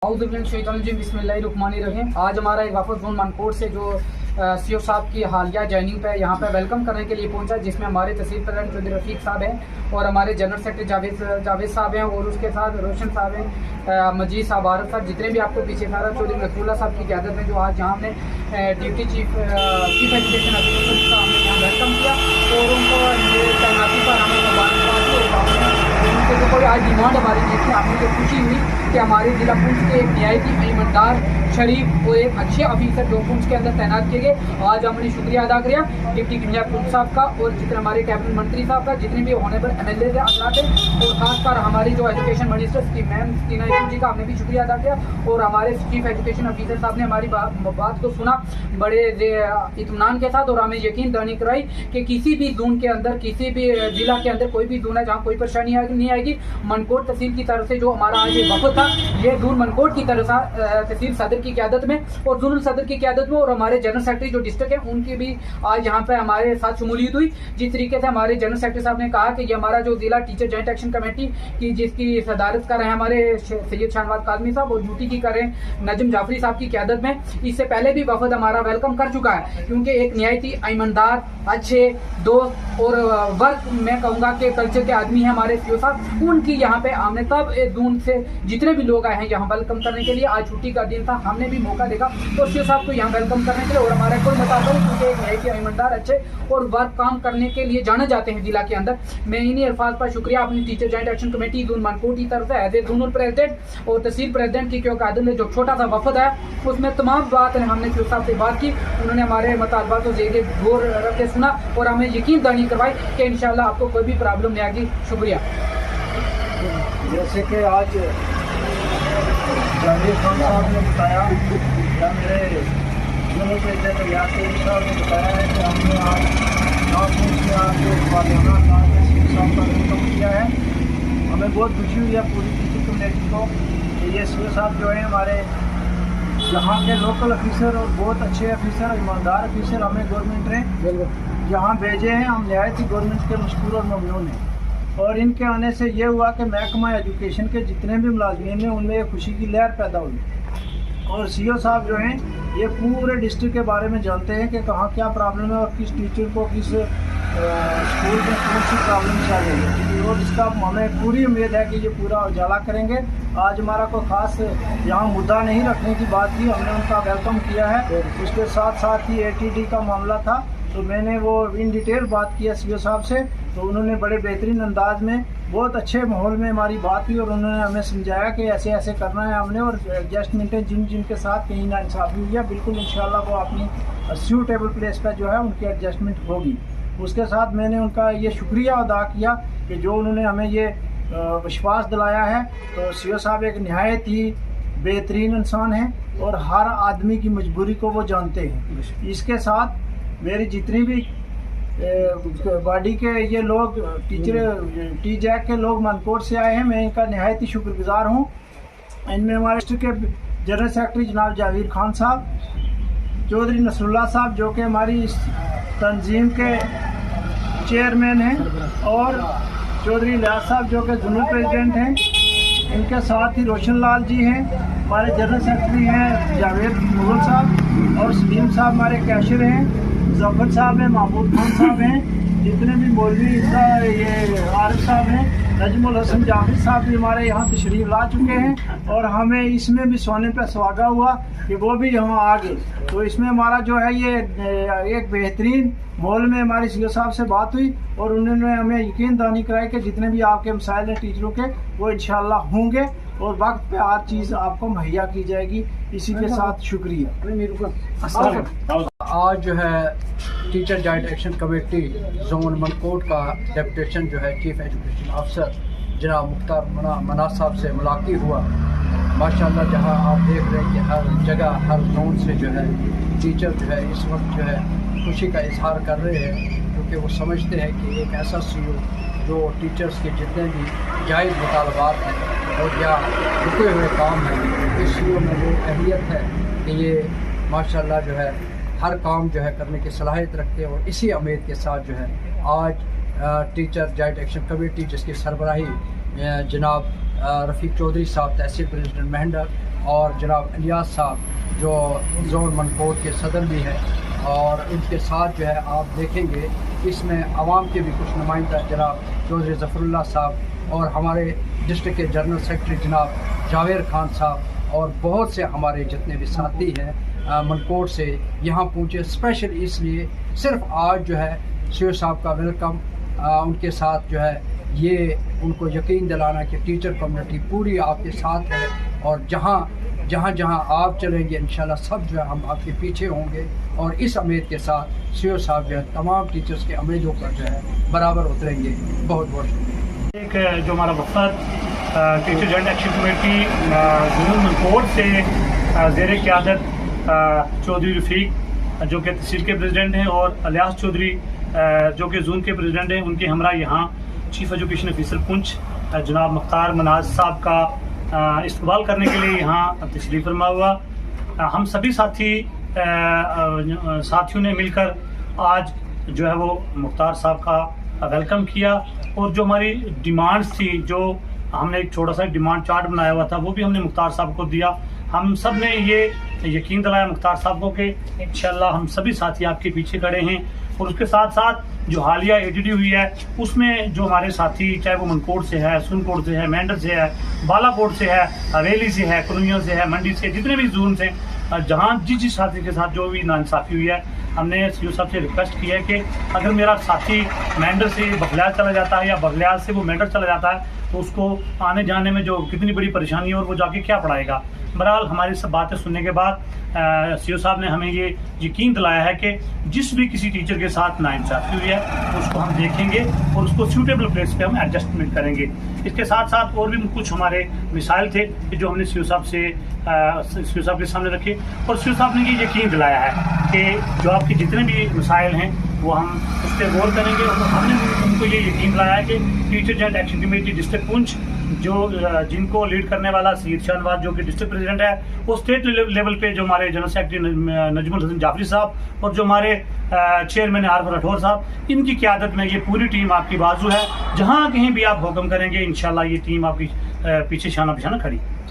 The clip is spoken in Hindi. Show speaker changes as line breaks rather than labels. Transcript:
बिस्मिल्लाहिर्रहमानिर्रहीम। आज हमारा एक वफद जोन मनकोट से जो सीओ साहब की हालिया जॉइनिंग पे यहाँ पे वेलकम करने के लिए पहुंचा, जिसमें हमारे तहसील प्रधान चौधरी रफीक साहब हैं और हमारे जनरल सेक्रेटरी जावेद साहब हैं और उसके साथ रोशन साहब हैं, मजीद साहब, आरफ साहब, जितने भी आपको पीछे सारा चौधरी नसरुल्लाह साहब की क़यादत में जो आज यहाँ हमने डिप्टी चीफ एजुकेशन ऑफिसर का हमने यहाँ वेलकम किया और उनको तैनाती पर हमें मुबारकबाद दी। उनके जो कोई आज डिमांड हमारी थी, आपने जो खुशी हुई कि हमारे जिला पुंछ के एक न्यायिक ईमानदार शरीफ और एक अच्छे ऑफिसर जो पुंछ के अंदर तैनात किए गए, आज हमने शुक्रिया अदा किया डिप्टी कमिश्नर पुंछ साहब का और जितने हमारे कैबिनेट मंत्री साहब का, जितने भी ऑनरेबल MLA थे अफराद थे, और खासकर हमारी जो एजुकेशन मिनिस्टर की मैम टीना जी का हमने भी शुक्रिया अदा किया। और हमारे चीफ एजुकेशन ऑफिसर साहब ने हमारी बात को सुना बड़े इत्मीनान के साथ और हमें यकीन दहानी कराई कि किसी भी जोन के अंदर, किसी भी जिला के अंदर कोई भी जोन है जहाँ कोई परेशानी नहीं आएगी। मनकोट तहसील की तरफ से जो हमारा आज वफद था, ये जोन मनकोट की तरफ से तहसील सदर की क़यादत में और जोनल सदर की क़यादत में, और हमारे जनरल सेक्रेटरी जो डिस्ट्रिक्ट है उनकी भी आज यहाँ पे हमारे साथ शमूलियत हुई। जिस तरीके से हमारे जनरल सेक्रेटरी साहब ने कहा कि ये हमारा जो जिला टीचर जॉइंट एक्शन कमेटी की जिसकी सदारत कर रहे हैं हमारे सैयद शाहनवाज काजमी साहब और ड्यूटी की कर रहे हैं नजम जाफरी साहब की क़यादत में, इससे पहले भी वफद हमारा वेलकम कर चुका है, क्योंकि एक निहायती ईमानदार, अच्छे दोस्त और वर्क मैं कहूँगा कि कल्चर के आदमी हैं हमारे सीओ साहब। उनकी यहाँ पे हमने तब दून से जितने भी लोग आए हैं यहाँ वेलकम करने के लिए, आज छुट्टी का दिन था, हमने भी मौका देखा तो सीओ साहब को यहाँ वेलकम करने के लिए, और हमारा कोई मुताबिक क्योंकि एक निहायती ईमानदार, अच्छे और वर्क काम करने के लिए जाने जाते हैं जिला के अंदर। मैं इन्हीं अल्फाज पर शुक्रिया अपनी teacher joint action committee zone Mankot की तरफ से एज ए जोनल प्रेसिडेंट और तहसील प्रेसिडेंट की क़यादत में जो छोटा सा वफद है उसमें तमाम बात हमने सीओ साहब से बात की, उन्होंने हमारे मुतालबात को जेर गौर रख के सुना और हमें यकीन दहानी करवाई कि इंशाल्लाह आपको कोई भी प्रॉब्लम नहीं आएगी। शुक्रिया।
जैसे कि आज जावेद खान साहब ने बताया या मेरे जोनल प्रेसिडेंट यासीन साहब ने बताया है कि हमने आज नागपुर से आके पालियाना साहब का वेलकम किया है। हमें बहुत खुशी हुई है पूरी टीचर कम्युनिटी को कि ये सीओ साहब जो है हमारे यहाँ के लोकल ऑफिसर और बहुत अच्छे ऑफिसर, ईमानदार ऑफिसर हमें गवर्नमेंट ने यहाँ भेजे हैं। हम निहायत ही गवर्नमेंट के मशकूर और ममनून हैं और इनके आने से ये हुआ कि महकमा एजुकेशन के जितने भी मुलाजमीन हैं उनमें एक खुशी की लहर पैदा हुई। और सीओ साहब जो हैं ये पूरे डिस्ट्रिक्ट के बारे में जानते हैं कि कहाँ क्या प्रॉब्लम है और किस टीचर को किस स्कूल में कौन सी प्रॉब्लम चल रही है, और इसका हमें पूरी उम्मीद है कि ये पूरा उजाला करेंगे। आज हमारा कोई ख़ास यहाँ मुद्दा नहीं रखने की बात थी, हमने उनका वेलकम किया है। उसके साथ साथ ही ATD का मामला था तो मैंने वो इन डिटेल बात किया सीओ साहब से, तो उन्होंने बड़े बेहतरीन अंदाज में बहुत अच्छे माहौल में हमारी बात हुई और उन्होंने हमें समझाया कि ऐसे ऐसे करना है हमने, और एडजस्टमेंटें जिनके साथ कहीं नाइंसाफ़ी हुई है बिल्कुल इंशाल्लाह वो अपनी सूटेबल प्लेस पर जो है उनकी एडजस्टमेंट होगी। उसके साथ मैंने उनका ये शुक्रिया अदा किया कि जो उन्होंने हमें ये विश्वास दिलाया है। तो सीओ साहब एक नहायत ही बेहतरीन इंसान हैं और हर आदमी की मजबूरी को वो जानते हैं। इसके साथ मेरी जितनी भी बॉडी के ये लोग TJAC के लोग मनकोट से आए हैं, मैं इनका नहायत ही शुक्रगुजार हूँ। इनमें हमारे डिस्ट्रिक्ट के जनरल सेक्रेटरी जनाब जावेद खान साहब, चौधरी नसरुल्लाह साहब जो कि हमारी इस तंजीम के चेयरमैन हैं, और चौधरी लियाज साहब जो कि जोनल प्रेसिडेंट हैं, इनके साथ ही रोशन लाल जी हैं, हमारे जनरल सेक्रेटरी हैं जावेद मुगल साहब, और सलीम साहब हमारे कैशियर हैं, जफर साहब हैं, महमूद खान साहब हैं, जितने भी मौलवी ये आरिफ साहब हैं, नजमुल हसन जाफरी साहब भी हमारे यहाँ तशरीफ ला चुके हैं, और हमें इसमें भी सोने पे सुहागा हुआ कि वो भी यहाँ आ गए। तो इसमें हमारा जो है ये एक बेहतरीन माहौल में हमारी सीओ साहब से बात हुई और उन्होंने हमें यकीन दहानी कराई कि जितने भी आपके मसाइल हैं टीचरों के वो इंशाल्लाह होंगे और वक्त पे हर चीज़ आपको मुहैया की जाएगी। इसी के साथ शुक्रिया।
आज जो है teacher joint action committee zone Mankot का डेपुटेशन जो है चीफ एजुकेशन ऑफिसर जनाब मुख्तार मनाज साहब से मुलाकात हुआ। माशाल्लाह जहां आप देख रहे हैं कि हर जगह हर जोन से जो है टीचर जो है इस वक्त जो है खुशी का इजहार कर रहे हैं, क्योंकि वो समझते हैं कि एक ऐसा सीओ जो टीचर्स के जितने भी जायज़ मुतालबात हैं और या रुके हुए काम हैं, इस सीओ में वो अहलियत है कि ये माशाल्लाह जो है हर काम जो है करने की सलाहियत रखते हैं। और इसी उम्मीद के साथ जो है आज टीचर जॉइंट एक्शन कमेटी जिसकी सरबराही जनाब रफ़ीक चौधरी साहब तहसील प्रेसिडेंट मेहंडर और जनाब इलियास साहब जो जोन मनकोट के सदर भी हैं, और इनके साथ जो है आप देखेंगे इसमें आवाम के भी कुछ नुमाइंदा जनाब चौधरी ज़फ़रुल्लाह साहब और हमारे डिस्ट्रिक्ट के जनरल सेक्रेटरी जनाब जावेद खान साहब और बहुत से हमारे जितने भी साथी हैं मनकोट से यहाँ पहुँचे स्पेशल इसलिए सिर्फ आज जो है सीओ साहब का वेलकम उनके साथ जो है ये उनको यकीन दिलाना कि टीचर कम्युनिटी पूरी आपके साथ है और जहाँ आप चलेंगे इंशाल्लाह सब जो है हम आपके पीछे होंगे और इस उम्मीद के साथ सीओ साहब जो है तमाम टीचर्स के उम्मीदों पर जो है बराबर उतरेंगे। बहुत बहुत शुक्रिया।
एक जो हमारा वफद teacher joint action committee zonal Mankote से ज़ेर क़यादत चौधरी रफ़ीक जो कि तहसील के प्रेसिडेंट हैं और इलियास चौधरी जो कि जोन के प्रेसिडेंट हैं, उनके हमरा यहाँ चीफ एजुकेशन ऑफिसर पुंछ जनाब मुख्तार मनाज साहब का इस्तकबाल करने के लिए यहाँ तशरीफ़ फरमा हुआ। हम सभी साथियों ने मिलकर आज जो है वो मुख्तार साहब का वेलकम किया और जो हमारी डिमांड्स थी, जो हमने एक छोटा सा डिमांड चार्ट बनाया हुआ था, वो भी हमने मुख्तार साहब को दिया। हम सब ने ये यकीन दिलाया मुख्तार साहब को कि इंशाल्लाह हम सभी साथी आपके पीछे खड़े हैं। और उसके साथ साथ जो हालिया एडीडी हुई है उसमें जो हमारे साथी, चाहे वो मनकोट से है, सुनकोट से है, मेंढर से है, बालाकोट से है, हवेली से है, कुनिया से है, मंडी से, जितने भी जोन से जहाँ जिस साथी के साथ जो भी नाइंसाफ़ी हुई है, हमने सीओ साहब से रिक्वेस्ट की है कि अगर मेरा साथी मेंढर से बघलियाल चला जाता है या बघलियाल से वो मेंढर चला जाता है तो उसको आने जाने में जो कितनी बड़ी परेशानी है और वो जाके क्या पढ़ाएगा। बहरहाल हमारी सब बातें सुनने के बाद सीओ साहब ने हमें ये यकीन दिलाया है कि जिस भी किसी टीचर के साथ नाइंसाफ़ी हुई है उसको हम देखेंगे और उसको सूटेबल प्लेस पे हम एडजस्टमेंट करेंगे। इसके साथ साथ और भी कुछ हमारे मिसाइल थे कि जो हमने सीओ साहब के सामने रखे और सीओ साहब ने ये यकीन दिलाया है कि जो आपके जितने भी मिसाइल हैं वो हम उस पर गौर करेंगे। और हमने उनको ये यकीन दिलाया है कि teacher joint action committee district Poonch जो जिनको लीड करने वाला सैयद शाहनवाज जो कि डिस्ट्रिक्ट प्रेसिडेंट है, वो स्टेट लेवल पे जो हमारे जनरल सेक्रेटरी नजमुल हसन जाफरी साहब और जो हमारे चेयरमैन आरफ राठौर साहब, इनकी क़यादत में ये पूरी टीम आपकी बाजू है। जहाँ कहीं भी आप हुक्म करेंगे इंशाल्लाह ये टीम आपकी पीछे शाना बिशाना खड़ी।